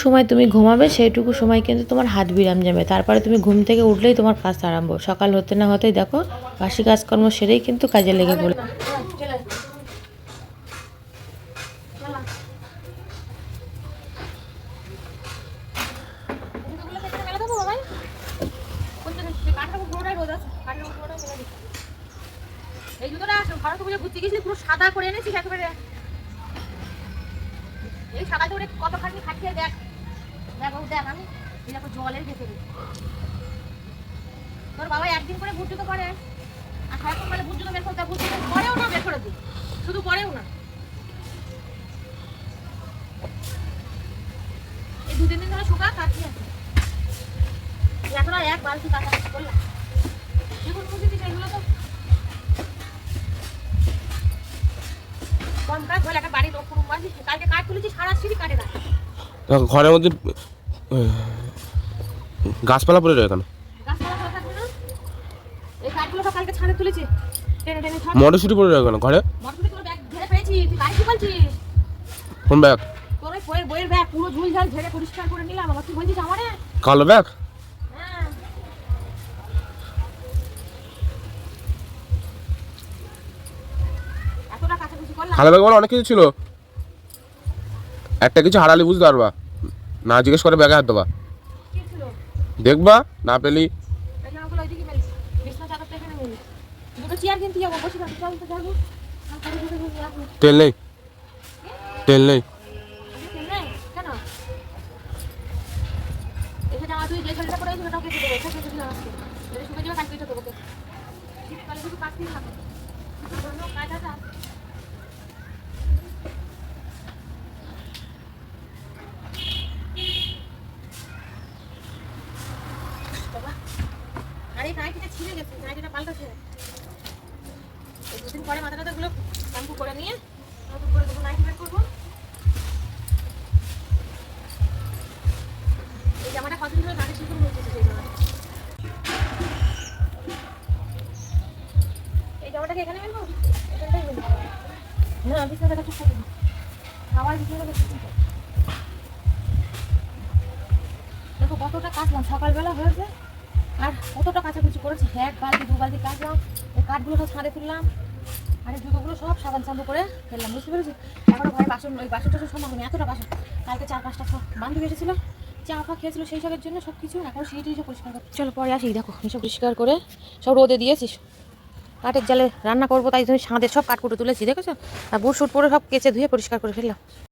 সময় তুমি ঘুমাবে সেইটুকু সময় কিন্তু তোমার হাত বিরাম যাবে, তারপরে তুমি ঘুম থেকে উঠলেই তোমার কাজ আরম্ভ। সকাল হতে না হতেই দেখো বাসি কাজকর্ম সেরেই কিন্তু কাজে লেগে পড়ে। এই জুতোটা ভারত পুজো ঘুরতে গেছিলি পুরো সাদা করে এনেছিস একেবারে। এই সাদা করে কতখানি খাটিয়ে দেখ দেখ দেখ আমি দেখো জলের ভেতরে তোর বাবা একদিন করে ভুট জুতো করে আর সারাক্ষণ বলে ভুট জুতো বের করতে, ভুট জুতো পরেও না বের করে দিই, শুধু পরেও না। এই 2-3 দিন ধরে শুকা কাটছি আছে এখন এক বালতি কাটা করলাম যেগুলো বুঝেছি সেগুলো তো কম কাজ হলে একটা বাড়ির লোক পুরো মাঝি কালকে কাঠ তুলেছি সারা সিঁড়ি কাটে না। ঘরের মধ্যে গাছপালা পড়ে রয়ে কেন? গাছপালা পড়ে থাকবে না, এই কাঠগুলো তো কালকে ছাড়ে তুলেছি টেনে টেনে ছাড়। মটরশুটি পড়ে রয়ে কেন ঘরে? মটরশুটি তোর ব্যাগ ঝেড়ে পেয়েছি, তুই গাড়ি কি বলছিস? কোন ব্যাগ? তোর ওই বইয়ের ব্যাগ পুরো ঝুল ঝাল ঝেড়ে পরিষ্কার করে নিলাম, আবার তুই বলছিস আমারে? কালো ব্যাগ? হ্যাঁ এতটা কাছাকাছি করলাম। কালো ব্যাগ বলে অনেক কিছু ছিল, একটা কিছু হারালি বুঝতে পারবা না, জিজ্ঞেস করে ব্যাগে হাত দেবা, কি ছিল? দেখবা না পেলি। এই জামাগুলো ওইদিকে মেলিস, বিছনা চাদরটা এখানে মেলিস, দুটো চেয়ার কিনতে যাবো, বসে থাকতে চল তো যাবো। তেল নেই? তেল নেই? কেন এসে জামা তুই যে শাড়িটা পরে আছিস ওটাও কেটে দেবো, কেটে দিলাম আজকে, যদি শুকে যাবে কালকে কেটে দেবো। শীতকালে শুধু কাজ কিনে রাখো, কাজ আছে। আর এই নাইটিটা ছিঁড়ে গেছে, নাইটিটা পাল্টাছে। এই 2 দিন পরে মাথা টাথাগুলো শ্যাম্পু করে নিয়ে নতুন করে দেবো, নাইটি বের করবো। এই জামাটা কদিন ধরে কাটে শিখে হয়েছে সেই জামাটা। এই জামাটাকে এখানে মেলবো, এখানটাই মেলবো। হ্যাঁ বিছানাটা কাছে থাকবে, আমার বিছানাটা কাছে থাকবে। দেখো কতটা কাটলাম সকালবেলা হয়েছে, আর কতটা কাচাকুচি করেছি, 1 বালতি 2 বালতি কাটলাম। এই কাঠগুলো সব ছাড়ে তুললাম, আর এই জুতোগুলো সব সাবান শ্যাম্পু করে ফেললাম, বুঝতে পেরেছি। এখনো ঘরে বাসন, ওই বাসন টাসন সম্ভব নেই, এতটা বাসন। কালকে 4-5টা সব বান্ধবী এসেছিলো, চা ফা খেয়েছিল সেই সবের জন্য সব কিছু এখন সিঁড়ি টিড়ি পরিষ্কার করতে। চলো পরে আসি, দেখো সব পরিষ্কার করে সব রোদে দিয়েছিস, কাঠের জালে রান্না করবো তাই তুমি সাঁদের সব কাঠকুটো তুলেছি দেখেছো, আর বুট শুট পরে সব কেচে ধুয়ে পরিষ্কার করে ফেললাম।